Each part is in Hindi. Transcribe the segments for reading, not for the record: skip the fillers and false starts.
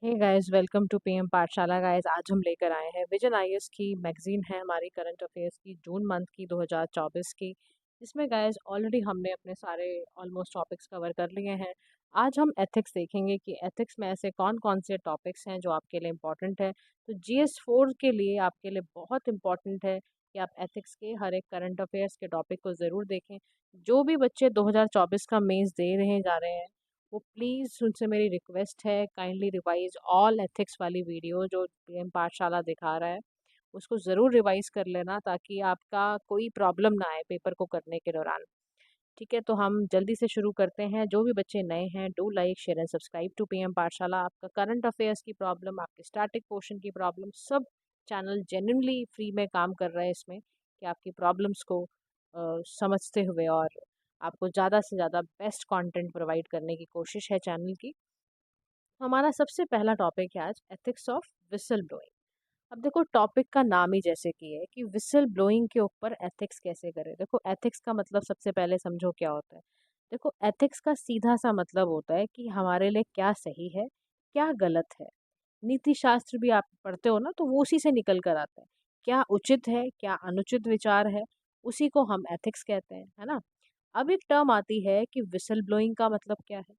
Hey guys, welcome to PM Pathshala. Guys, आज हम लेकर आए हैं विजन आईएएस की मैगजीन है हमारी करंट अफेयर्स की जून मंथ की 2024 की। जिसमें गाइस ऑलरेडी हमने अपने सारे ऑलमोस्ट टॉपिक्स कवर कर लिए हैं। आज हम एथिक्स देखेंगे कि एथिक्स में ऐसे कौन कौन से टॉपिक्स हैं जो आपके लिए इम्पोर्टेंट है। तो जीएस 4 के लिए आपके लिए बहुत इम्पोर्टेंट है कि आप एथिक्स के हर एक करंट अफेयर्स के टॉपिक को ज़रूर देखें। जो भी बच्चे 2024 का मेंस दे रहे जा रहे हैं, वो प्लीज़ उनसे मेरी रिक्वेस्ट है, काइंडली रिवाइज ऑल एथिक्स वाली वीडियो जो पीएम पाठशाला दिखा रहा है, उसको ज़रूर रिवाइज कर लेना ताकि आपका कोई प्रॉब्लम ना आए पेपर को करने के दौरान। ठीक है, तो हम जल्दी से शुरू करते हैं। जो भी बच्चे नए हैं, do like share and subscribe to PM Pathshala. आपका करंट अफेयर्स की प्रॉब्लम, आपके स्टैटिक पोर्शन की प्रॉब्लम, सब चैनल जेन्युइनली फ्री में काम कर रहे हैं इसमें कि आपकी प्रॉब्लम्स को समझते हुए और आपको ज़्यादा से ज़्यादा बेस्ट कंटेंट प्रोवाइड करने की कोशिश है चैनल की। हमारा सबसे पहला टॉपिक है आज एथिक्स ऑफ विसल ब्लोइंग। अब देखो, टॉपिक का नाम ही जैसे कि है कि विसल ब्लोइंग के ऊपर एथिक्स कैसे करें। देखो, एथिक्स का मतलब सबसे पहले समझो क्या होता है। देखो, एथिक्स का सीधा सा मतलब होता है कि हमारे लिए क्या सही है, क्या गलत है। नीति शास्त्र भी आप पढ़ते हो ना, तो वो उसी से निकल कर आता है। क्या उचित है, क्या अनुचित विचार है, उसी को हम एथिक्स कहते हैं, है ना। अब एक टर्म आती है कि विसल ब्लोइंग का मतलब क्या है।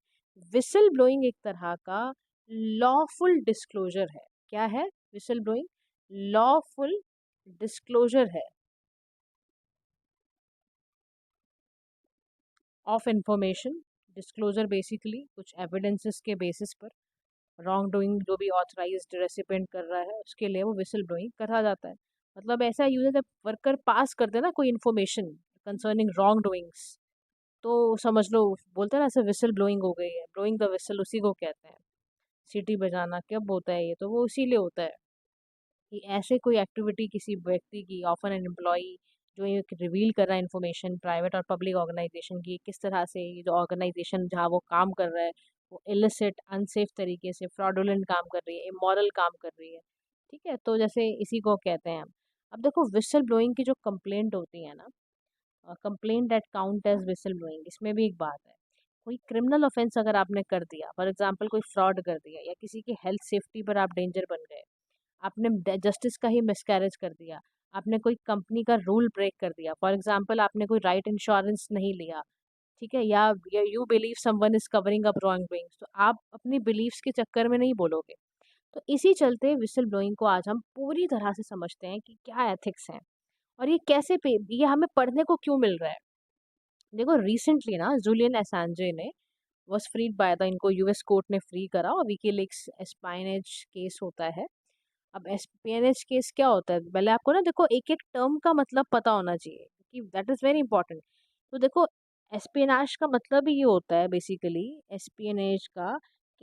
विसल ब्लोइंग एक तरह का लॉफुल डिस्क्लोजर है। क्या है विसल ब्लोइंग? लॉफुल डिस्क्लोजर है ऑफ इंफॉर्मेशन। डिस्क्लोजर बेसिकली कुछ एविडेंसेस के बेसिस पर रॉन्ग डूइंग जो भी ऑथराइज्ड रेसिपेंट कर रहा है उसके लिए वो विसल ब्लोइंग करा जाता है। मतलब ऐसा यूज है जब वर्कर पास कर दे ना कोई इन्फॉर्मेशन कंसर्निंग रॉन्ग डूइंग्स, तो समझ लो, बोलते हैं ना ऐसे विसल ब्लोइंग हो गई है। ब्लोइंग द विसल उसी को कहते हैं। सीटी बजाना कब होता है? ये तो वो इसीलिए होता है कि ऐसे कोई एक्टिविटी किसी व्यक्ति की, ऑफन एन एम्प्लॉई जो ये रिवील कर रहा है इन्फॉर्मेशन प्राइवेट और पब्लिक ऑर्गेनाइजेशन की, किस तरह से ये जो ऑर्गेनाइजेशन जहाँ वो काम कर रहा है वो इलिसिट अनसेफ तरीके से फ्रॉडुलेंट काम कर रही है, इमोरल काम कर रही है। ठीक है, तो जैसे इसी को कहते हैं हम। अब देखो, विसल ब्लोइंग की जो कंप्लेंट होती है ना, complaint that count as whistle blowing, इसमें भी एक बात है। कोई क्रिमिनल ऑफेंस अगर आपने कर दिया, फॉर एग्जांपल कोई फ्रॉड कर दिया या किसी की हेल्थ सेफ्टी पर आप डेंजर बन गए, आपने जस्टिस का ही मिसकैरेज कर दिया, आपने कोई कंपनी का रूल ब्रेक कर दिया, फॉर एग्जांपल आपने कोई राइट इंश्योरेंस नहीं लिया, ठीक है, या you believe someone is covering up wrong doings, तो आप अपनी बिलीव्स के चक्कर में नहीं बोलोगे। तो इसी चलते विसल ब्लोइंग को आज हम पूरी तरह से समझते हैं कि क्या एथिक्स हैं और ये कैसे पे ये हमें पढ़ने को क्यों मिल रहा है। देखो, रिसेंटली ना जूलियन एसांजे ने वॉज फ्रीड बाय द, इनको यूएस कोर्ट ने फ्री करा और विकीलीक्स एस्पाइनेज केस होता है। अब एस्पियनेज केस क्या होता है, पहले आपको ना देखो एक एक टर्म का मतलब पता होना चाहिए कि दैट इज वेरी इंपॉर्टेंट। तो देखो, एस्पियनाज का मतलब ही ये होता है बेसिकली, एस्पियनेज का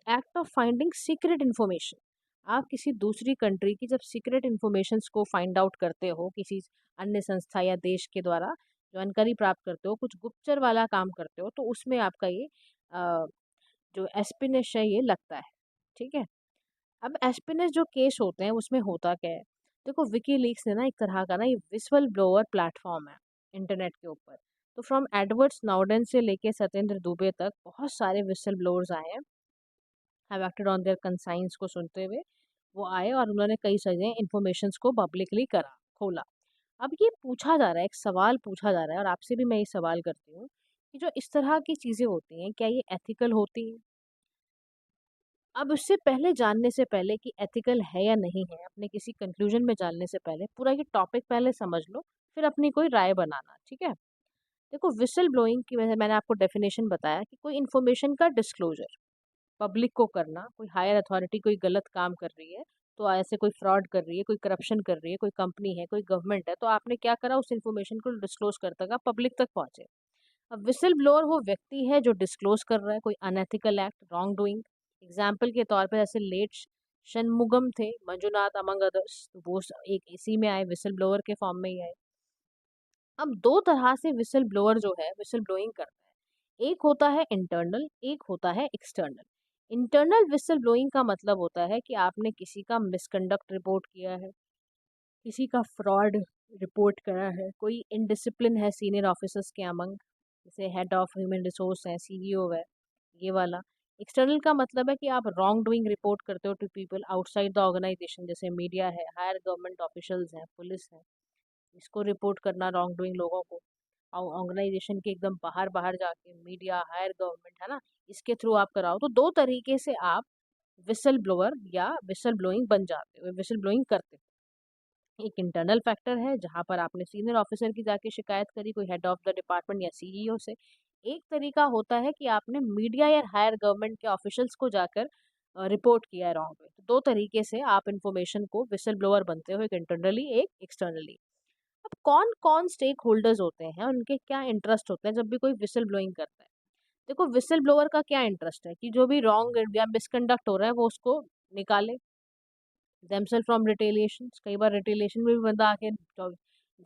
act of finding secret information. आप किसी दूसरी कंट्री की जब सीक्रेट इन्फॉर्मेशंस को फाइंड आउट करते हो किसी अन्य संस्था या देश के द्वारा जानकारी प्राप्त करते हो, कुछ गुप्तचर वाला काम करते हो, तो उसमें आपका ये जो एस्पिनेश है ये लगता है। ठीक है, अब एस्पिनेस जो केस होते हैं उसमें होता क्या है। देखो, विकीलीक्स ने ना एक तरह का ना ये विस्बल ब्लोअर प्लेटफॉर्म है इंटरनेट के ऊपर। तो फ्रॉम एडवर्ड स्नोडेन से लेके सत्येंद्र दुबे तक बहुत सारे विसल ब्लोअर्स आए हैं, have acted on their conscience को सुनते हुए वो आए और उन्होंने कई सारी इन्फॉर्मेशंस को पब्लिकली करा, खोला। अब ये पूछा जा रहा है, एक सवाल पूछा जा रहा है और आपसे भी मैं ये सवाल करती हूँ कि जो इस तरह की चीज़ें होती हैं क्या ये एथिकल होती हैं? अब उससे पहले, जानने से पहले कि एथिकल है या नहीं है, अपने किसी कंक्लूजन में जानने से पहले पूरा ये टॉपिक पहले समझ लो, फिर अपनी कोई राय बनाना। ठीक है, देखो, विसल ब्लोइंग की वजह मैंने आपको डेफिनेशन बताया कि कोई इन्फॉर्मेशन का डिस्क्लोजर पब्लिक को करना। कोई हायर अथॉरिटी कोई गलत काम कर रही है, तो ऐसे कोई फ्रॉड कर रही है, कोई करप्शन कर रही है, कोई कंपनी है, कोई गवर्नमेंट है, तो आपने क्या करा, उस इन्फॉर्मेशन को डिस्क्लोज कर तक पब्लिक तक पहुंचे। अब विसल ब्लोअर वो व्यक्ति है जो डिस्क्लोज कर रहा है कोई unethical act, wrong doing. Example के तौर पे जैसे लेट शनमुगम थे, मंजुनाथ अमंग अदर्स, वो एक इसी में आए, विसल ब्लोअर के फॉर्म में ही आए। अब दो तरह से विसल ब्लोअर जो है विसल ब्लोइंग करता है, एक होता है इंटरनल, एक होता है एक्सटर्नल। इंटरनल विसल ब्लोइंग का मतलब होता है कि आपने किसी का मिसकंडक्ट रिपोर्ट किया है, किसी का फ्रॉड रिपोर्ट करा है, कोई इनडिसिप्लिन है सीनियर ऑफिसर्स के अमंग, जैसे हेड ऑफ ह्यूमन रिसोर्स है, सीईओ है, ये वाला। एक्सटर्नल का मतलब है कि आप रॉन्ग डूइंग रिपोर्ट करते हो to people outside the organisation, जैसे मीडिया है, हायर गवर्नमेंट ऑफिशियल्स हैं, पुलिस है। इसको रिपोर्ट करना रॉन्ग डूइंग लोगों को ऑर्गेनाइजेशन के एकदम बाहर बाहर जाके, मीडिया, हायर गवर्नमेंट है ना, इसके थ्रू आप कराओ, तो दो तरीके से आप विसल ब्लोअर या विसल ब्लोइंग बन जाते हो, विसल ब्लोइंग करते हो। एक इंटरनल फैक्टर है जहां पर आपने सीनियर ऑफिसर की जाके शिकायत करी, कोई हेड ऑफ द डिपार्टमेंट या सीईओ से। एक तरीका होता है कि आपने मीडिया या हायर गवर्नमेंट के ऑफिशियल्स को जाकर रिपोर्ट किया है रॉन्ग वे। तो दो तरीके से आप इंफॉर्मेशन को विसल ब्लोअर बनते हो, एक इंटरनली, एक एक्सटर्नली। अब कौन कौन स्टेक होल्डर्स होते हैं, उनके क्या इंटरेस्ट होते हैं जब भी कोई विसल ब्लोइंग करता है। देखो, विसल ब्लोअर का क्या इंटरेस्ट है कि जो भी रॉन्ग या मिसकंडक्ट हो रहा है वो उसको निकाले, देमसेल्फ फ्रॉम रिटेलिएशन। कई बार रिटेलिएशन में भी बंदा आके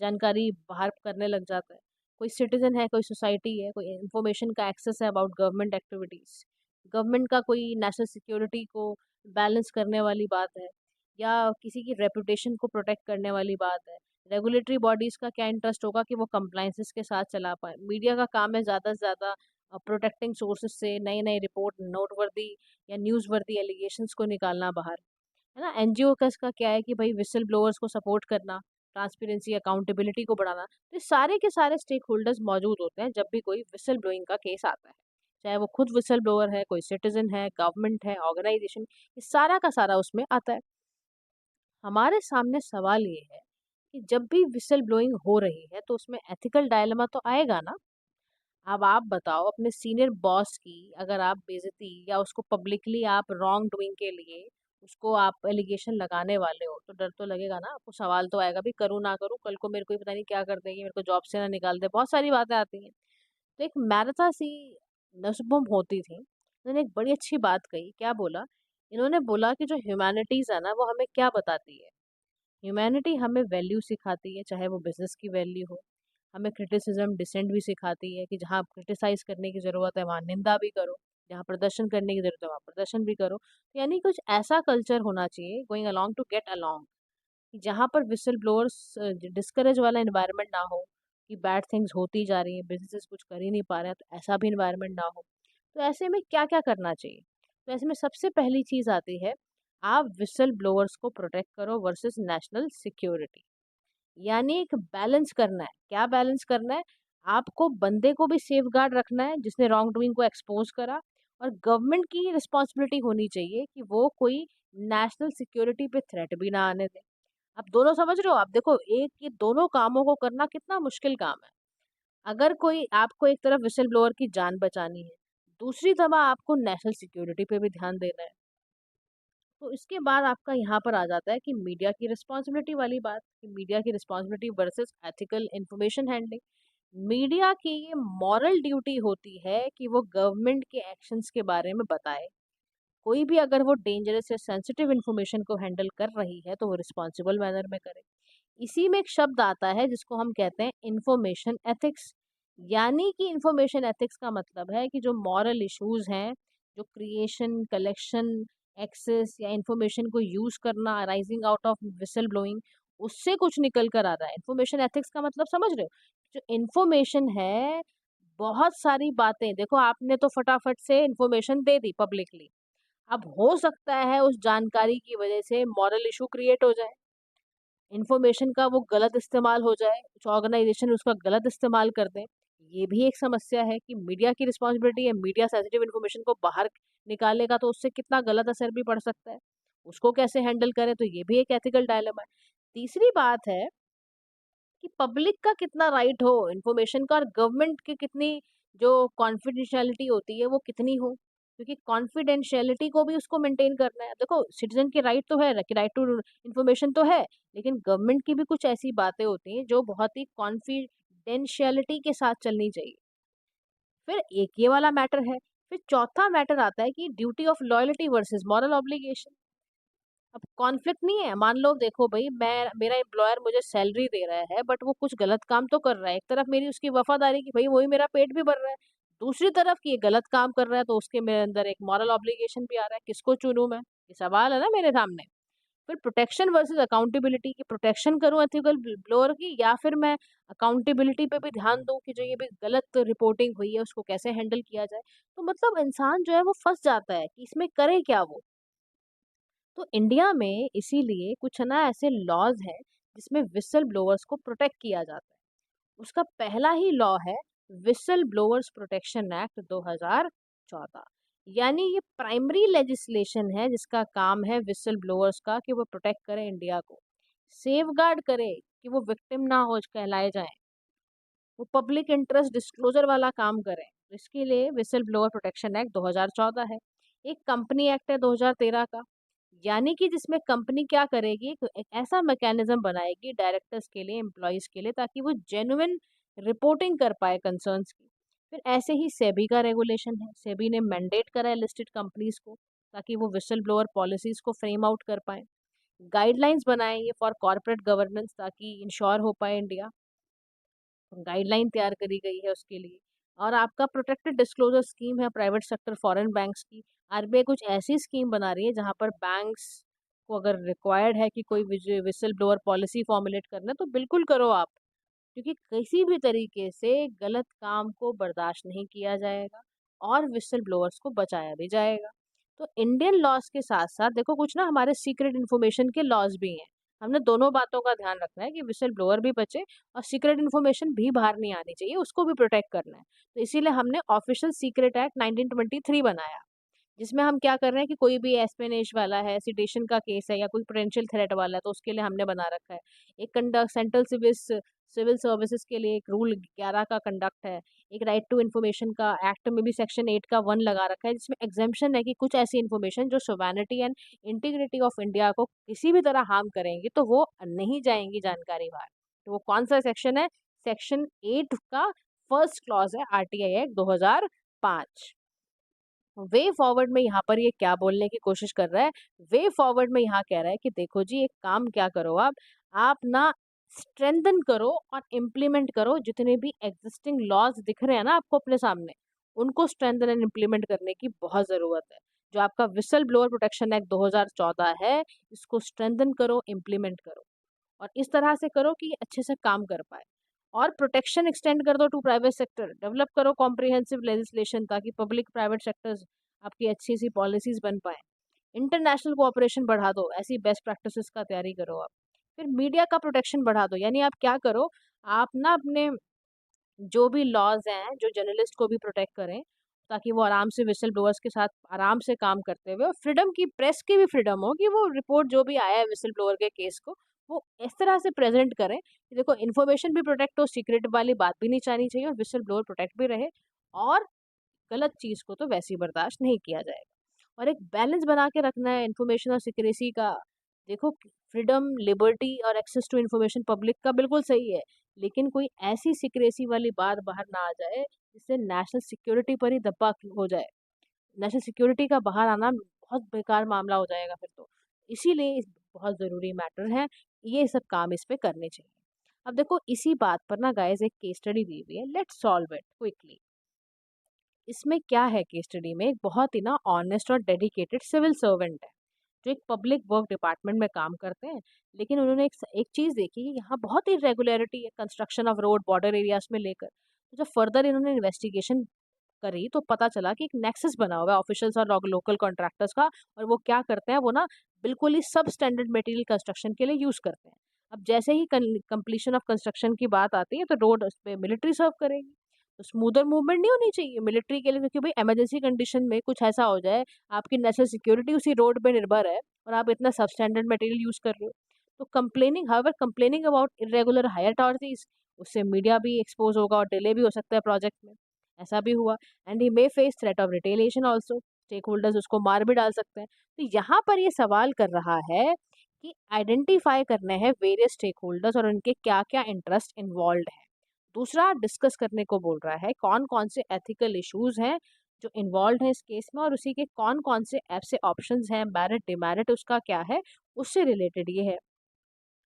जानकारी बाहर करने लग जाता है। कोई सिटीजन है, कोई सोसाइटी है, कोई इंफॉर्मेशन का एक्सेस है अबाउट गवर्नमेंट एक्टिविटीज, गवर्नमेंट का कोई नेशनल सिक्योरिटी को बैलेंस करने वाली बात है, या किसी की रेपुटेशन को प्रोटेक्ट करने वाली बात है। रेगुलेटरी बॉडीज का क्या इंटरेस्ट होगा कि वो कंप्लाइंसेस के साथ चला पाए। मीडिया का काम है ज़्यादा से ज़्यादा प्रोटेक्टिंग सोर्सेज से नई नई रिपोर्ट, नोटवर्दी या न्यूज़ वर्दी एलिगेशंस को निकालना बाहर, है ना। एनजीओ का इसका क्या है कि भाई विसल ब्लोअर्स को सपोर्ट करना, ट्रांसपेरेंसी, अकाउंटेबिलिटी को बढ़ाना। तो ये सारे के सारे स्टेक होल्डर्स मौजूद होते हैं जब भी कोई विसल ब्लोइंग का केस आता है, चाहे वो खुद विसल ब्लोअर है, कोई सिटीजन है, गवर्नमेंट है, ऑर्गेनाइजेशन, ये सारा का सारा उसमें आता है। हमारे सामने सवाल ये है कि जब भी विसल ब्लोइंग हो रही है तो उसमें एथिकल डायलेमा तो आएगा ना। अब आप बताओ, अपने सीनियर बॉस की अगर आप बेइज्जती या उसको पब्लिकली आप रॉन्ग डूइंग के लिए उसको आप एलिगेशन लगाने वाले हो, तो डर तो लगेगा ना आपको, सवाल तो आएगा भी करूँ ना करूँ, कल को मेरे को ही पता नहीं क्या कर देंगे, मेरे को जॉब से ना निकाल दे, बहुत सारी बातें आती हैं। तो एक मैरथा सी नसबुम होती थी, उन्होंने एक बड़ी अच्छी बात कही। क्या बोला इन्होंने? बोला कि जो ह्यूमैनिटीज है ना वो हमें क्या बताती है। ह्यूमैनिटी हमें वैल्यू सिखाती है, चाहे वो बिजनेस की वैल्यू हो। हमें क्रिटिसिज्म, डिसेंट भी सिखाती है कि जहाँ क्रिटिसाइज करने की ज़रूरत है वहाँ निंदा भी करो, जहाँ प्रदर्शन करने की ज़रूरत है वहाँ प्रदर्शन भी करो। तो यानी कुछ ऐसा कल्चर होना चाहिए, going along to get along, कि जहाँ पर विसल ब्लोअर्स डिस्करेज वाला इन्वायरमेंट ना हो, कि बैड थिंग्स होती जा रही हैं, बिजनेसेस कुछ कर ही नहीं पा रहे हैं, तो ऐसा भी इन्वायरमेंट ना हो। तो ऐसे में क्या क्या करना चाहिए? तो ऐसे में सबसे पहली चीज़ आती है, आप विसल ब्लोअर्स को प्रोटेक्ट करो वर्सेस नेशनल सिक्योरिटी। यानी एक बैलेंस करना है। क्या बैलेंस करना है? आपको बंदे को भी सेफगार्ड रखना है जिसने रॉन्ग डूइंग को एक्सपोज करा, और गवर्नमेंट की रिस्पॉन्सिबिलिटी होनी चाहिए कि वो कोई नेशनल सिक्योरिटी पे थ्रेट भी ना आने दे। आप दोनों समझ रहे हो? आप देखो, एक ये दोनों कामों को करना कितना मुश्किल काम है। अगर कोई आपको एक तरफ विसल ब्लोअर की जान बचानी है, दूसरी तरफ आपको नेशनल सिक्योरिटी पे भी ध्यान देना है। तो इसके बाद आपका यहाँ पर आ जाता है कि मीडिया की रिस्पॉन्सिबिलिटी वाली बात, कि मीडिया की responsibility versus ethical information handling. Media की ये मॉरल ड्यूटी होती है कि वो गवर्नमेंट के एक्शंस के बारे में बताए। कोई भी अगर वो डेंजरस या सेंसिटिव इन्फॉर्मेशन को हैंडल कर रही है तो वो रिस्पॉन्सिबल मैनर में करे। इसी में एक शब्द आता है जिसको हम कहते हैं इंफॉर्मेशन एथिक्स। यानी कि इंफॉर्मेशन एथिक्स का मतलब है कि जो मॉरल इश्यूज हैं, जो क्रिएशन, कलेक्शन, एक्सेस या इंफॉर्मेशन को यूज करना arising out of whistle blowing, उससे कुछ निकल कर आ रहा है। इंफॉर्मेशन एथिक्स का मतलब समझ रहे हो? जो इंफॉर्मेशन है, बहुत सारी बातें, देखो आपने तो फटाफट से इंफॉर्मेशन दे दी पब्लिकली, अब हो सकता है उस जानकारी की वजह से मॉरल इशू क्रिएट हो जाए, इन्फॉर्मेशन का वो गलत इस्तेमाल हो जाए, कुछ ऑर्गेनाइजेशन उसका गलत इस्तेमाल कर दें। ये भी एक समस्या है कि मीडिया की रिस्पॉन्सिबिलिटी है, मीडिया सेंसिटिव इन्फॉर्मेशन को बाहर निकालेगा तो उससे कितना गलत असर भी पड़ सकता है, उसको कैसे हैंडल करें, तो ये भी एक एथिकल डायलेमा है। तीसरी बात है कि पब्लिक का कितना राइट हो इन्फॉर्मेशन का, और गवर्नमेंट की कितनी जो कॉन्फिडेंशियलिटी होती है वो कितनी हो, क्योंकि कॉन्फिडेंशियलिटी को भी उसको मेंटेन करना है। देखो, सिटीजन की राइट तो है, राइट टू इन्फॉर्मेशन तो है, लेकिन गवर्नमेंट की भी कुछ ऐसी बातें होती हैं जो बहुत ही कॉन्फिडेंशियलिटी के साथ चलनी चाहिए। फिर एक ये वाला मैटर है। फिर चौथा मैटर आता है कि duty of loyalty versus moral obligation. अब कॉन्फ्लिक्ट नहीं है, मान लो, देखो भाई, मैं, मेरा एम्प्लॉयर मुझे सैलरी दे रहा है बट वो कुछ गलत काम तो कर रहा है। एक तरफ मेरी उसकी वफादारी की भाई वही मेरा पेट भी भर रहा है, दूसरी तरफ की ये गलत काम कर रहा है, तो उसके मेरे अंदर एक मॉरल ऑब्लिगेशन भी आ रहा है। किसको चुनूं मैं? ये सवाल है ना मेरे सामने। फिर प्रोटेक्शन वर्सेस अकाउंटेबिलिटी की प्रोटेक्शन करूँ एथिकल ब्लोअर की, या फिर मैं अकाउंटेबिलिटी पे भी ध्यान दूँ कि जो ये भी गलत रिपोर्टिंग हुई है उसको कैसे हैंडल किया जाए। तो मतलब इंसान जो है वो फँस जाता है कि इसमें करे क्या वो? तो इंडिया में इसीलिए कुछ ना ऐसे लॉज़ हैं जिसमें व्हिसल ब्लोअर्स को प्रोटेक्ट किया जाता है। उसका पहला ही लॉ है व्हिसल ब्लोअर्स प्रोटेक्शन एक्ट 2014। यानी ये प्राइमरी लेजिस्लेशन है जिसका काम है व्हिसल ब्लोअर्स का कि वो प्रोटेक्ट करे इंडिया को, सेफगार्ड करे कि वो विक्टिम ना हो कहलाए जाएं, वो पब्लिक इंटरेस्ट डिस्क्लोजर वाला काम करें। इसके लिए व्हिसल ब्लोअर प्रोटेक्शन एक्ट 2014 है। एक कंपनी एक्ट है 2013 का, यानी कि जिसमें कंपनी क्या करेगी, एक ऐसा मैकेनिज्म बनाएगी डायरेक्टर्स के लिए, एम्प्लॉयज के लिए, ताकि वो जेन्युइन रिपोर्टिंग कर पाए कंसर्न्स की। फिर ऐसे ही सेबी का रेगुलेशन है। सेबी ने मैंडेट करा है लिस्टेड कंपनीज को ताकि वो विसल ब्लोअर पॉलिसीज को फ्रेम आउट कर पाए। गाइडलाइंस बनाएंगे फॉर कॉर्पोरेट गवर्नेंस ताकि इंश्योर हो पाए इंडिया। गाइडलाइन तैयार करी गई है उसके लिए। और आपका प्रोटेक्टेड डिस्क्लोजर स्कीम है प्राइवेट सेक्टर फॉरेन बैंक्स की। आरबीआई कुछ ऐसी स्कीम बना रही है जहां पर बैंक्स को अगर रिक्वायर्ड है कि कोई विसल ब्लोअर पॉलिसी फॉर्मुलेट करना है तो बिल्कुल करो आप, क्योंकि किसी भी तरीके से गलत काम को बर्दाश्त नहीं किया जाएगा और विसल ब्लोअर्स को बचाया भी जाएगा। तो इंडियन लॉज के साथ साथ देखो कुछ ना हमारे सीक्रेट इन्फॉर्मेशन के लॉज भी हैं। हमने दोनों बातों का ध्यान रखना है कि विसल ब्लोअर भी बचे और सीक्रेट इन्फॉर्मेशन भी बाहर नहीं आनी चाहिए, उसको भी प्रोटेक्ट करना है। तो इसीलिए हमने ऑफिशियल सीक्रेट एक्ट 1923 बनाया, जिसमें हम क्या कर रहे हैं कि कोई भी एस्पिनेश वाला है, सिटेशन का केस है या कोई पोटेंशियल थ्रेट वाला है तो उसके लिए हमने बना रखा है। एक कंडक्ट सेंट्रल सिविल सर्विसेज के लिए एक रूल 11 का कंडक्ट है। एक राइट टू इन्फॉर्मेशन का एक्ट में भी सेक्शन 8 का 1 लगा रखा है, जिसमें एग्जेम्पशन है कि कुछ ऐसी इन्फॉर्मेशन जो sovereignty and integrity of India को किसी भी तरह हार्म करेंगी तो वो नहीं जाएंगी जानकारी बाहर। तो वो कौन सा सेक्शन है? सेक्शन 8 का फर्स्ट क्लॉज है आरटीआई एक्ट 2005। वे फॉरवर्ड में यहाँ पर ये क्या बोलने की कोशिश कर रहा है? वे फॉरवर्ड में यहाँ कह रहा है कि देखो जी एक काम क्या करो आप ना स्ट्रेंथन करो और इम्प्लीमेंट करो जितने भी एग्जिस्टिंग लॉज दिख रहे हैं ना आपको अपने सामने, उनको स्ट्रेंथन एंड इम्प्लीमेंट करने की बहुत ज़रूरत है। जो आपका विसल ब्लोअर प्रोटेक्शन एक्ट 2014 है, इसको स्ट्रेंथन करो, इम्प्लीमेंट करो और इस तरह से करो कि ये अच्छे से काम कर पाए। और प्रोटेक्शन एक्सटेंड कर दो टू प्राइवेट सेक्टर, डेवलप करो कॉम्प्रिहेंसिव लेजिस्लेशन ताकि पब्लिक प्राइवेट सेक्टर्स आपकी अच्छी सी पॉलिसीज बन पाए। इंटरनेशनल कोऑपरेशन बढ़ा दो, ऐसी बेस्ट प्रैक्टिसेस का तैयारी करो आप। फिर मीडिया का प्रोटेक्शन बढ़ा दो, यानी आप क्या करो, आप ना अपने जो भी लॉज हैं जो जर्नलिस्ट को भी प्रोटेक्ट करें ताकि वो आराम से विसल ब्लोअर्स के साथ आराम से काम करते हुए, और फ्रीडम की प्रेस की भी फ्रीडम हो कि वो रिपोर्ट जो भी आया है विसल ब्लोअर के केस को वो इस तरह से प्रेजेंट करें कि देखो इन्फॉर्मेशन भी प्रोटेक्ट हो, सीक्रेट वाली बात भी नहीं चाहनी चाहिए और विसल ब्लोअर प्रोटेक्ट भी रहे, और गलत चीज़ को तो वैसे ही बर्दाश्त नहीं किया जाएगा। और एक बैलेंस बना के रखना है इन्फॉर्मेशन और सिक्रेसी का। देखो फ्रीडम, लिबर्टी और एक्सेस टू इन्फॉर्मेशन पब्लिक का बिल्कुल सही है, लेकिन कोई ऐसी सिक्रेसी वाली बात बाहर ना आ जाए जिससे नेशनल सिक्योरिटी पर ही धब्बा हो जाए। नेशनल सिक्योरिटी का बाहर आना बहुत बेकार मामला हो जाएगा फिर तो। इसीलिए इस बहुत ज़रूरी मैटर है, ये सब काम इस पे करने चाहिए। अब देखो इसी बात पर ना गाइस एक केस स्टडी दी हुई है, लेट्स सॉल्व इट क्विकली। इसमें क्या है केस स्टडी में, एक बहुत ही ना ऑनेस्ट और डेडिकेटेड सिविल सर्वेंट है जो एक पब्लिक वर्क डिपार्टमेंट में काम करते हैं, लेकिन उन्होंने एक चीज़ देखी कि यहाँ बहुत इरेगुलरिटी है construction of road border areas में लेकर। तो जब फर्दर इन्होंने इन्वेस्टिगेशन करी तो पता चला कि एक नेक्सस बना हुआ है ऑफिशियल्स और लोकल कॉन्ट्रैक्टर्स का, और वो क्या करते हैं, वो ना बिल्कुल ही सब स्टैंडर्ड मटेरियल कंस्ट्रक्शन के लिए यूज़ करते हैं। अब जैसे ही कंप्लीशन ऑफ कंस्ट्रक्शन की बात आती है तो रोड उस पर मिलिट्री सर्व करेगी, तो स्मूदर मूवमेंट नहीं होनी चाहिए मिलिट्री के लिए, क्योंकि भाई इमरजेंसी कंडीशन में कुछ ऐसा हो जाए, आपकी नेशनल सिक्योरिटी उसी रोड पे निर्भर है और आप इतना सब स्टैंडर्ड मटेरियल यूज़ कर रहे हो। तो complaining about irregular higher authorities, उससे मीडिया भी एक्सपोज होगा और डिले भी हो सकता है प्रोजेक्ट में। ऐसा भी हुआ। And he may face threat of retaliation also, stakeholders उसको मार भी डाल सकते हैं। तो यहाँ पर ये सवाल कर रहा है कि आइडेंटिफाई करने हैं वेरियस स्टेक होल्डर्स और उनके क्या क्या इंटरेस्ट इन्वॉल्व है। दूसरा डिस्कस करने को बोल रहा है कौन कौन से एथिकल इश्यूज हैं जो इन्वॉल्व हैं इस केस में, और उसी के कौन कौन से ऐसे ऑप्शंस हैं, मेरिट डिमेरिट उसका क्या है, उससे रिलेटेड ये है।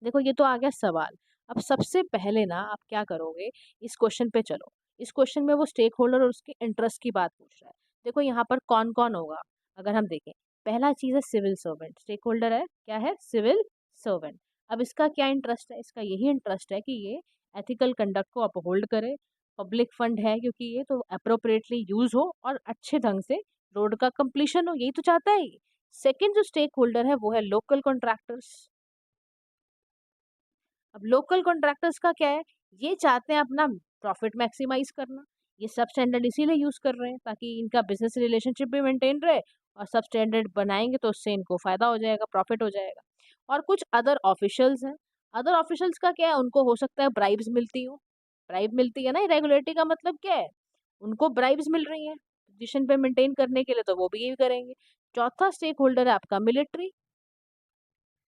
देखो ये तो आ गया सवाल। अब सबसे पहले ना आप क्या करोगे, इस क्वेश्चन पे चलो। इस क्वेश्चन में वो स्टेक होल्डर और उसके इंटरेस्ट की बात पूछ रहा है। देखो यहाँ पर कौन कौन होगा, अगर हम देखें पहला चीज़ है सिविल सर्वेंट, स्टेक होल्डर है क्या है, सिविल सर्वेंट। अब इसका क्या इंटरेस्ट है, इसका यही इंटरेस्ट है कि ये एथिकल कंडक्ट को अपहोल्ड करे, पब्लिक फंड है क्योंकि ये तो अप्रोप्रिएटली यूज हो और अच्छे ढंग से रोड का कंप्लीशन हो, यही तो चाहता है ये। सेकेंड जो स्टेक होल्डर है वो है लोकल कॉन्ट्रैक्टर्स। अब लोकल कॉन्ट्रैक्टर्स का क्या है, ये चाहते हैं अपना प्रॉफिट मैक्सिमाइज करना, ये सब स्टैंडर्ड इसीलिए यूज कर रहे हैं ताकि इनका बिजनेस रिलेशनशिप भी मेंटेन रहे, और सब स्टैंडर्ड बनाएंगे तो उससे इनको फायदा हो जाएगा, प्रॉफिट हो जाएगा। और कुछ अदर ऑफिशियल्स हैं, अदर ऑफिशियल्स का क्या है, उनको हो सकता है ब्राइब्स मिलती हो, ब्राइब मिलती है ना, इरेगुलरिटी का मतलब क्या है, उनको ब्राइब्स मिल रही हैं पोजीशन पे मेंटेन करने के लिए, तो वो भी यही करेंगे। चौथा स्टेक होल्डर है आपका मिलिट्री।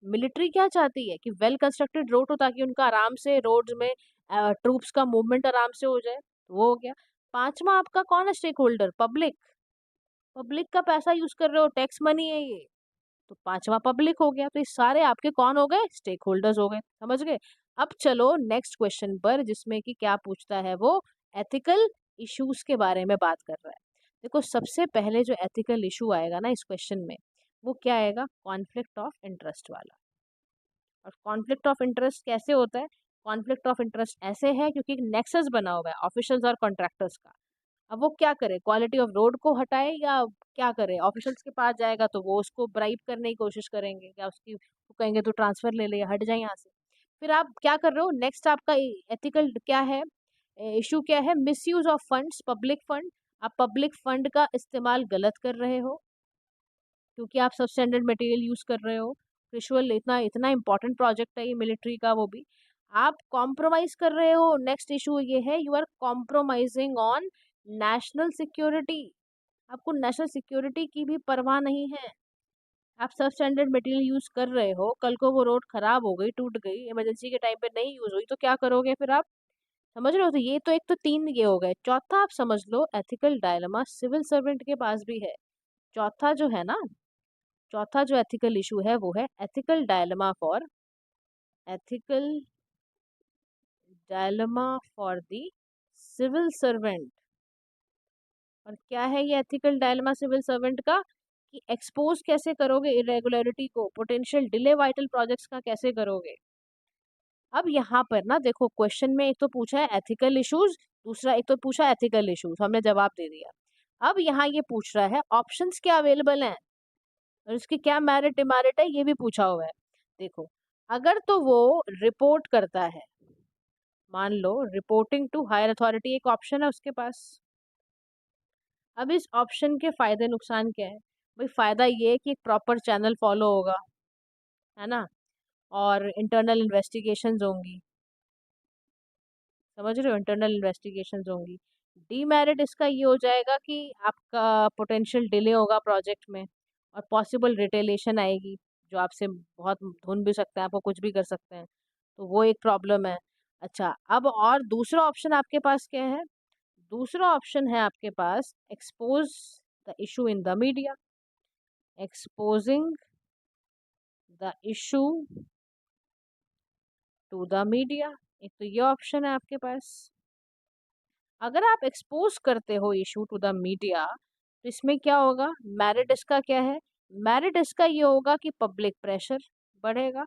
मिलिट्री क्या चाहती है कि वेल कंस्ट्रक्टेड रोड हो ताकि उनका आराम से रोड्स में ट्रूप्स का मूवमेंट आराम से हो जाए, तो वो हो गया। पांचवा आपका कौन है स्टेक होल्डर, पब्लिक। पब्लिक का पैसा यूज कर रहे हो, टैक्स मनी है ये, तो पांचवा पब्लिक हो गया। तो ये सारे आपके कौन हो गए, स्टेक होल्डर्स हो गए, समझ गए। अब चलो नेक्स्ट क्वेश्चन पर, जिसमें कि क्या पूछता है वो, एथिकल इश्यूज के बारे में बात कर रहा है। देखो सबसे पहले जो एथिकल इशू आएगा ना इस क्वेश्चन में, वो क्या आएगा, कॉन्फ्लिक्ट ऑफ इंटरेस्ट वाला। और कॉन्फ्लिक्ट ऑफ इंटरेस्ट कैसे होता है, कॉन्फ्लिक्ट ऑफ इंटरेस्ट ऐसे है क्योंकि एक नेक्सस बना हुआ है ऑफिशियल्स और कॉन्ट्रैक्टर्स का। अब वो क्या करे, क्वालिटी ऑफ रोड को हटाए या क्या करे, ऑफिशियल्स के पास जाएगा तो वो उसको ब्राइब करने की कोशिश करेंगे, या उसकी वो कहेंगे तो ट्रांसफर ले ले, हट जाए यहाँ से। फिर आप क्या कर रहे हो, नेक्स्ट आपका एथिकल क्या है, इशू क्या है, misuse of funds, public fund. आप पब्लिक फंड का इस्तेमाल गलत कर रहे हो क्योंकि आप सब स्टैंडर्ड मटेरियल यूज कर रहे हो, विजुअल इतना इतना इंपॉर्टेंट प्रोजेक्ट है ये मिलिट्री का, वो भी आप कॉम्प्रोमाइज कर रहे हो। नेक्स्ट इशू ये है, you are compromising on national security. आपको नेशनल सिक्योरिटी की भी परवाह नहीं है, आप सब स्टैंडर्ड मटेरियल यूज कर रहे हो, कल को वो रोड खराब हो गई, टूट गई, इमरजेंसी के टाइम पे नहीं यूज हुई, तो क्या करोगे फिर आप, समझ रहे हो। तो ये तो एक तो तीन ये हो गए। चौथा आप समझ लो, एथिकल डायलेमा सिविल सर्वेंट के पास भी है। चौथा जो है ना, चौथा जो एथिकल इशू है वो है ethical dilemma for, ethical dilemma for the civil servant. और क्या है ये एथिकल डायलेमा सिविल सर्वेंट का, कि एक्सपोज कैसे करोगे इरेगुलरिटी को, पोटेंशियल डिले वाइटल प्रोजेक्ट्स का कैसे करोगे। अब यहाँ पर ना देखो, क्वेश्चन में एक तो पूछा है एथिकल इश्यूज, दूसरा एक तो पूछा एथिकल इश्यूज, हमने जवाब दे दिया। अब यहाँ ये पूछ रहा है ऑप्शंस क्या अवेलेबल हैं और इसकी क्या मेरिट डिमेरिट है, ये भी पूछा हुआ है। देखो, अगर तो वो रिपोर्ट करता है, मान लो रिपोर्टिंग टू हायर अथॉरिटी एक ऑप्शन है उसके पास। अब इस ऑप्शन के फायदे नुकसान क्या है, भाई फायदा ये है कि एक प्रॉपर चैनल फॉलो होगा, है ना, और इंटरनल इन्वेस्टिगेशंस होंगी, समझ रहे हो, इंटरनल इन्वेस्टिगेशंस होंगी। डीमेरिट इसका ये हो जाएगा कि आपका पोटेंशियल डिले होगा प्रोजेक्ट में, और पॉसिबल रिटेलेशन आएगी, जो आपसे बहुत धुन भी सकते हैं, आपको कुछ भी कर सकते हैं, तो वो एक प्रॉब्लम है। अच्छा, अब और दूसरा ऑप्शन आपके पास क्या है, दूसरा ऑप्शन है आपके पास expose the issue in the media, exposing the issue to the media, एक तो ये ऑप्शन है आपके पास। अगर आप एक्सपोज करते हो इशू टू द मीडिया, तो इसमें क्या होगा, मेरिट इसका क्या है, मेरिट इसका ये होगा कि पब्लिक प्रेशर बढ़ेगा,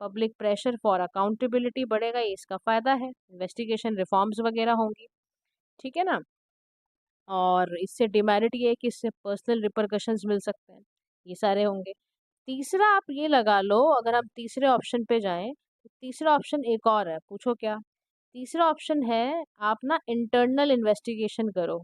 पब्लिक प्रेशर फॉर अकाउंटेबिलिटी बढ़ेगा, ये इसका फायदा है, इन्वेस्टिगेशन रिफॉर्म्स वगैरह होंगी, ठीक है ना। और इससे डिमेरिट ये है कि इससे पर्सनल रिपरकशंस मिल सकते हैं, ये सारे होंगे। तीसरा आप ये लगा लो, अगर हम तीसरे ऑप्शन पे जाएं, तो तीसरा ऑप्शन एक और है, पूछो क्या। तीसरा ऑप्शन है, आप ना इंटरनल इन्वेस्टिगेशन करो,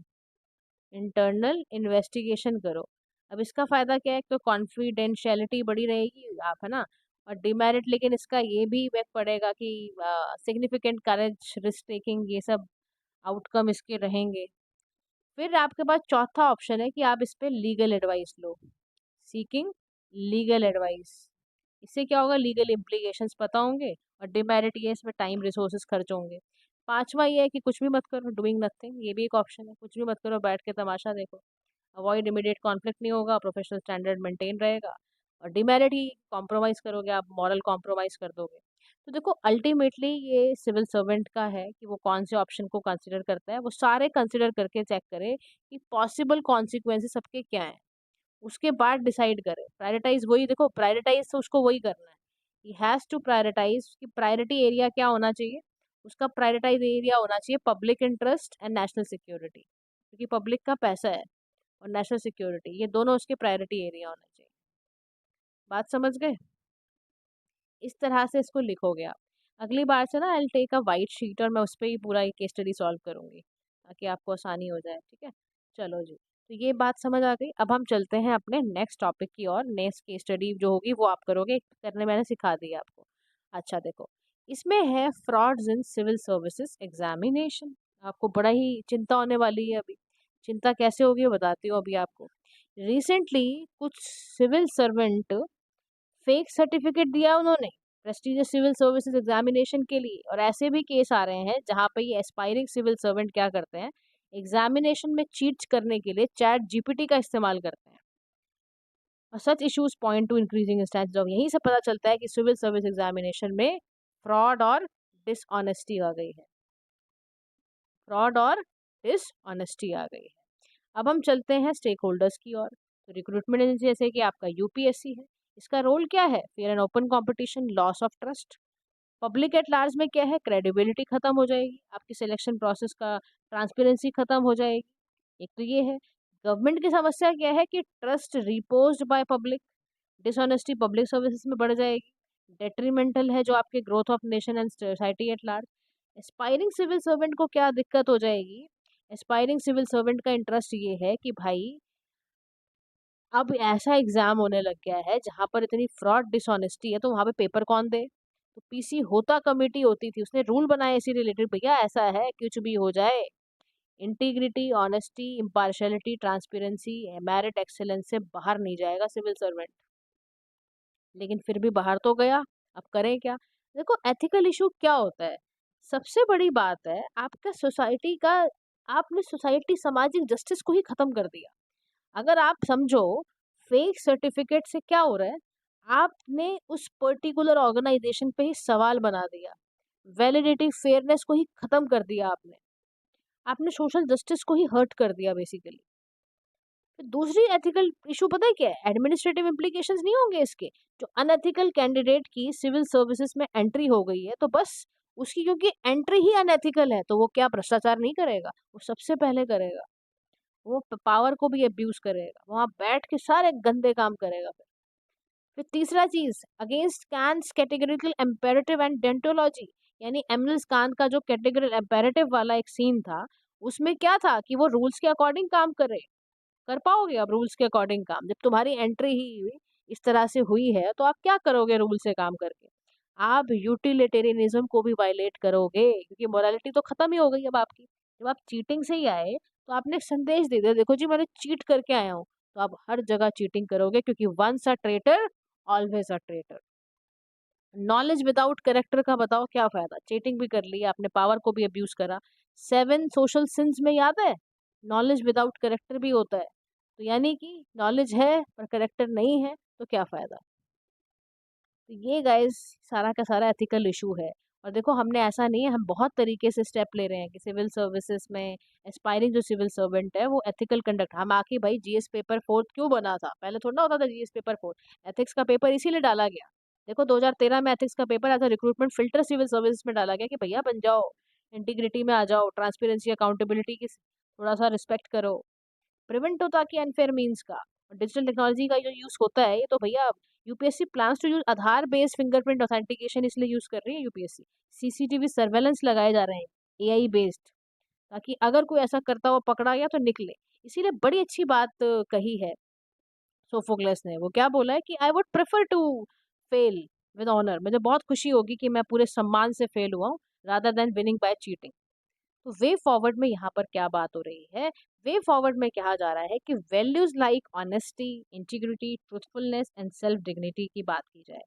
इंटरनल इन्वेस्टिगेशन करो। अब इसका फायदा क्या है, तो कॉन्फिडेंशियलिटी बड़ी रहेगी आप, है ना। और डिमेरिट लेकिन इसका ये भी इफेक्ट पड़ेगा कि सिग्निफिकेंट करेज, रिस्क टेकिंग, ये सब आउटकम इसके रहेंगे। फिर आपके पास चौथा ऑप्शन है कि आप इस पे लीगल एडवाइस लो, सीकिंग लीगल एडवाइस। इससे क्या होगा, लीगल इम्प्लीकेशंस पता होंगे, और डिमेरिट ये इसमें टाइम रिसोर्सेज खर्च होंगे। पांचवा ये है कि कुछ भी मत करो, डूइंग नथिंग, ये भी एक ऑप्शन है, कुछ भी मत करो, बैठ के तमाशा देखो, अवॉइड इमीडिएट कॉन्फ्लिक्ट नहीं होगा, प्रोफेशनल स्टैंडर्ड मेंटेन रहेगा। और डिमेरिट ही कॉम्प्रोमाइज करोगे आप, मॉरल कॉम्प्रोमाइज कर दोगे। तो देखो अल्टीमेटली ये सिविल सर्वेंट का है कि वो कौन से ऑप्शन को कंसिडर करता है, वो सारे कंसिडर करके चेक करे कि पॉसिबल कॉन्सिक्वेंसेस सबके क्या हैं। उसके बाद डिसाइड करे। प्रायोरिटाइज वही, देखो प्रायोरिटाइज तो उसको वही करना है, ही हैज़ टू प्रायोरिटाइज कि प्रायोरिटी एरिया क्या होना चाहिए। उसका प्रायोरिटाइज एरिया होना चाहिए public interest and national security, क्योंकि पब्लिक का पैसा है और नेशनल सिक्योरिटी, ये दोनों उसके प्रायोरिटी एरिया होने चाहिए। बात समझ गए? इस तरह से इसको लिखोगे आप। अगली बार से ना I will take a white sheet और मैं उस पे ही पूरा ये केस स्टडी सॉल्व करूँगी, ताकि आपको आसानी हो जाए, ठीक है? चलो जी, तो ये बात समझ आ गई। अब हम चलते हैं अपने नेक्स्ट टॉपिक की ओर। नेक्स्ट केस स्टडी जो होगी वो आप करोगे, करने मैंने सिखा दी आपको। अच्छा देखो, इसमें है frauds in civil services examination. आपको बड़ा ही चिंता होने वाली है अभी। चिंता कैसे होगी वो बताती हूँ अभी आपको। रिसेंटली कुछ सिविल सर्वेंट फेक सर्टिफिकेट दिया उन्होंने प्रेस्टिजियस सिविल सर्विसेज एग्जामिनेशन के लिए, और ऐसे भी केस आ रहे हैं जहाँ पे ये एस्पायरिंग सिविल सर्वेंट क्या करते हैं, एग्जामिनेशन में चीट करने के लिए चैट जीपीटी का इस्तेमाल करते हैं। और सच issues point two increasing standards of, यहीं से पता चलता है कि सिविल सर्विस एग्जामिनेशन में फ्रॉड और डिसऑनेस्टी आ गई है। फ्रॉड और डिसऑनेस्टी आ गई है। अब हम चलते हैं स्टेक होल्डर्स की ओर। तो रिक्रूटमेंट एजेंसी जैसे कि आपका यूपीएससी है, इसका रोल क्या है? Fair and open competition, loss of trust. Public at large में क्या है? क्रेडिबिलिटी खत्म हो जाएगी, आपकी सिलेक्शन प्रोसेस का ट्रांसपेरेंसी खत्म हो जाएगी। एक तो ये है। गवर्नमेंट की समस्या क्या है कि trust reposed by public, dishonesty public services में बढ़ जाएगी। डेट्रीमेंटल है जो आपके growth of nation and society at large. Aspiring civil servant को क्या दिक्कत हो जाएगी? एस्पायरिंग सिविल सर्वेंट का इंटरेस्ट ये है कि भाई अब ऐसा एग्जाम होने लग गया है जहां पर इतनी फ्रॉड डिसऑनेस्टी है, तो वहां पे पेपर कौन दे? तो पीसी होता कमेटी होती थी, उसने रूल बनाया इसी रिलेटेड, भैया ऐसा है कुछ भी हो जाए, integrity, honesty, impartiality, transparency, merit, excellence से बाहर नहीं जाएगा सिविल सर्वेंट। लेकिन फिर भी बाहर तो गया, अब करें क्या? देखो एथिकल इशू क्या होता है, सबसे बड़ी बात है आपका सोसाइटी का, आपने सोसाइटी सामाजिक जस्टिस को ही खत्म कर दिया। अगर आप समझो फेक सर्टिफिकेट से क्या हो रहा है, आपने उस पर्टिकुलर ऑर्गेनाइजेशन पे ही सवाल बना दिया, वैलिडिटी फेयरनेस को ही खत्म कर दिया आपने। आपने सोशल जस्टिस को ही हर्ट कर दिया बेसिकली। फिर दूसरी एथिकल इशू पता है क्या है? एडमिनिस्ट्रेटिव इम्प्लीकेशंस नहीं होंगे इसके। जो अनएथिकल कैंडिडेट की सिविल सर्विसेज में एंट्री हो गई है, तो बस उसकी क्योंकि एंट्री ही अनएथिकल है, तो वो क्या भ्रष्टाचार नहीं करेगा? वो सबसे पहले करेगा। वो पावर को भी अब्यूज करेगा, वहां बैठ के सारे गंदे काम करेगा। फिर तीसरा चीज, against Kant's categorical imperative and deontology, यानी एमिल्स कांत का जो कैटेगरिकल इम्पेरेटिव वाला एक सीन था, उसमें क्या था कि वो रूल्स के अकॉर्डिंग काम करे। कर पाओगे अब रूल्स के अकॉर्डिंग काम? जब तुम्हारी एंट्री ही इस तरह से हुई है, तो आप क्या करोगे रूल से काम करके? आप यूटिलिटेरियनिज्म को भी वायलेट करोगे, क्योंकि मोरालिटी तो खत्म ही हो गई अब आपकी। जब आप चीटिंग से ही आए, तो आपने एक संदेश दे दिया, देखो जी मैंने चीट करके आया हूँ। तो आप हर जगह चीटिंग करोगे, क्योंकि once a traitor always a traitor. Knowledge without character का बताओ क्या फायदा? चीटिंग भी कर ली आपने, पावर को भी अब्यूज करा। 7 सोशल सिंस में याद है, नॉलेज विदाउट करेक्टर भी होता है। तो यानी कि नॉलेज है पर करेक्टर नहीं है, तो क्या फायदा? तो ये गाइस सारा का सारा एथिकल इशू है। और देखो हमने ऐसा नहीं है, हम बहुत तरीके से स्टेप ले रहे हैं कि सिविल सर्विसेज में एस्पायरिंग जो सिविल सर्वेंट है वो एथिकल कंडक्ट। हम आके भाई जीएस पेपर 4 क्यों बना था? पहले थोड़ा ना होता था जीएस पेपर 4। एथिक्स का पेपर इसीलिए डाला गया। देखो 2013 में एथिक्स का paper as a recruitment filter civil services में डाला गया कि भैया बन जाओ, इंटीग्रिटी में आ जाओ, ट्रांसपेरेंसी अकाउंटेबिलिटी की थोड़ा सा रिस्पेक्ट करो। प्रिवेंट होता कि अनफेयर मीन्स का। डिजिटल टेक्नोलॉजी का जो यूज होता है, ये तो भैया UPSC plans to use Aadhaar based fingerprint authentication इसलिए यूज कर रही है यूपीएससी। सीसीटीवी सर्वेलेंस लगाए जा रहे हैं एआई बेस्ड, ताकि अगर कोई ऐसा करता हुआ पकड़ा गया तो निकले। इसीलिए बड़ी अच्छी बात कही है सोफोक्लेस ने। वो क्या बोला है कि I would prefer to fail with honour, मुझे बहुत खुशी होगी कि मैं पूरे सम्मान से फेल हुआ हूँ, rather than winning by cheating. तो वे फॉरवर्ड में यहाँ पर क्या बात हो रही है? वे फॉरवर्ड में कहा जा रहा है कि values like honesty, integrity, truthfulness and self dignity की बात की जाए।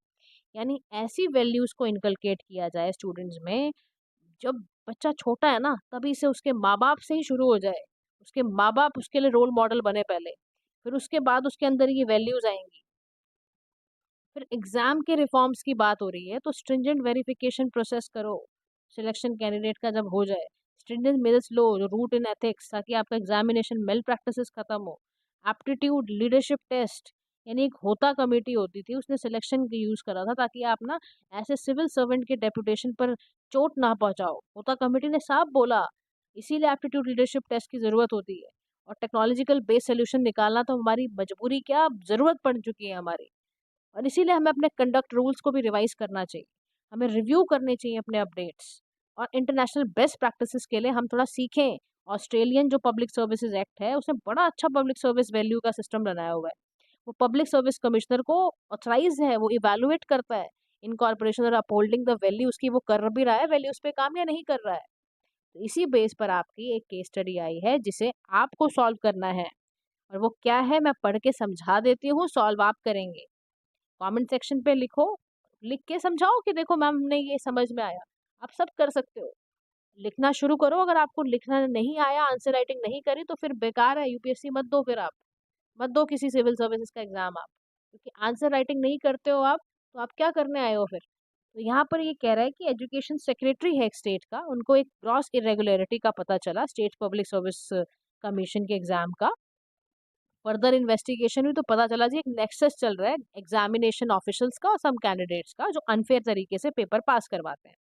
यानी ऐसी वैल्यूज को इनकलकेट किया जाए स्टूडेंट्स में, जब बच्चा छोटा है ना तभी से उसके माँ बाप से ही शुरू हो जाए। उसके माँ बाप उसके लिए रोल मॉडल बने पहले, फिर उसके बाद उसके अंदर ये वैल्यूज आएंगी। फिर एग्जाम के रिफॉर्म्स की बात हो रही है, तो स्ट्रिंजेंट वेरिफिकेशन प्रोसेस करो सिलेक्शन कैंडिडेट का जब हो जाए। स्ट्रिंजेंट मेरिट्स लो जो रूट इन एथिक्स, ताकि आपका एग्जामिनेशन मेल प्रैक्टिसेस खत्म हो। एप्टीट्यूड लीडरशिप टेस्ट, यानी एक होता कमेटी होती थी, उसने सिलेक्शन यूज करा था ताकि आप ना ऐसे सिविल सर्वेंट के डेपुटेशन पर चोट ना पहुंचाओ। होता कमेटी ने साफ बोला, इसीलिए एप्टीट्यूड लीडरशिप टेस्ट की जरूरत होती है। और टेक्नोलॉजिकल बेस्ड सोल्यूशन निकालना तो हमारी मजबूरी क्या, जरूरत पड़ चुकी है हमारी। और इसीलिए हमें अपने कंडक्ट रूल्स को भी रिवाइज करना चाहिए, हमें रिव्यू करने चाहिए अपने अपडेट्स। और इंटरनेशनल बेस्ट प्रैक्टिसेस के लिए हम थोड़ा सीखें। ऑस्ट्रेलियन जो पब्लिक सर्विसेज एक्ट है, उसने बड़ा अच्छा पब्लिक सर्विस वैल्यू का सिस्टम बनाया हुआ है। वो पब्लिक सर्विस कमिश्नर को ऑथराइज है, वो इवेलुएट करता है इनकॉर्पोरेशन और अपहोल्डिंग द वैल्यू, उसकी वो कर भी रहा है वैल्यूज पे काम या नहीं कर रहा है। तो इसी बेस पर आपकी एक केस स्टडी आई है जिसे आपको सॉल्व करना है। और वो क्या है, मैं पढ़ के समझा देती हूँ, सॉल्व आप करेंगे। कमेंट सेक्शन पे लिखो, लिख के समझाओ कि देखो मैम ने ये समझ में आया। आप सब कर सकते हो, लिखना शुरू करो। अगर आपको लिखना नहीं आया, आंसर राइटिंग नहीं करी, तो फिर बेकार है, यूपीएससी मत दो, फिर आप मत दो किसी सिविल सर्विसेज का एग्जाम आप, क्योंकि आंसर राइटिंग नहीं करते हो आप, तो आप क्या करने आए हो फिर। तो यहाँ पर ये कह रहा है कि एजुकेशन सेक्रेटरी है एक स्टेट का, उनको एक ग्रॉस इरेगुलरिटी का पता चला स्टेट पब्लिक सर्विस कमीशन के एग्जाम का। फर्दर इन्वेस्टिगेशन हुई तो पता चला जी एक नेक्सस चल रहा है एग्जामिनेशन ऑफिशियल्स का और सम कैंडिडेट्स का, जो अनफेयर तरीके से पेपर पास करवाते हैं।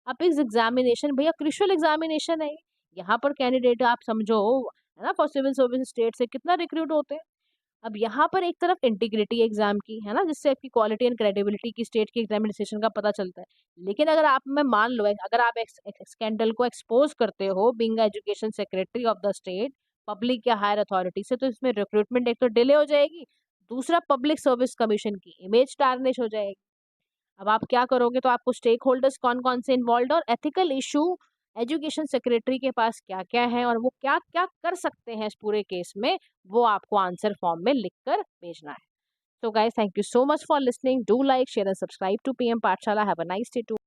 अब इस एग्जामिनेशन, भैया क्रुशियल एग्जामिनेशन है, यहाँ पर कैंडिडेट आप समझो है ना, फॉर सिविल सर्विस स्टेट से कितना रिक्रूट होते हैं। अब यहाँ पर एक तरफ इंटीग्रिटी एग्जाम की है ना, जिससे आपकी क्वालिटी एंड क्रेडिबिलिटी की स्टेट की एग्जामिनेशन का पता चलता है। लेकिन अगर आप, मैं मान लो अगर आप स्कैंडल को एक्सपोज करते हो being education secretary of the state, public या हायर अथॉरिटी से, तो इसमें रिक्रूटमेंट एक तो डिले हो जाएगी, दूसरा पब्लिक सर्विस कमीशन की इमेज टार्निश हो जाएगी। अब आप क्या करोगे, तो आपको स्टेक होल्डर्स कौन कौन से इन्वॉल्व और एथिकल इशू एजुकेशन सेक्रेटरी के पास क्या क्या है और वो क्या क्या कर सकते हैं इस पूरे केस में, वो आपको आंसर फॉर्म में लिखकर भेजना है। So guys, thank you so much for listening. Do like, share and subscribe to PM Pathshala. Have a nice day too.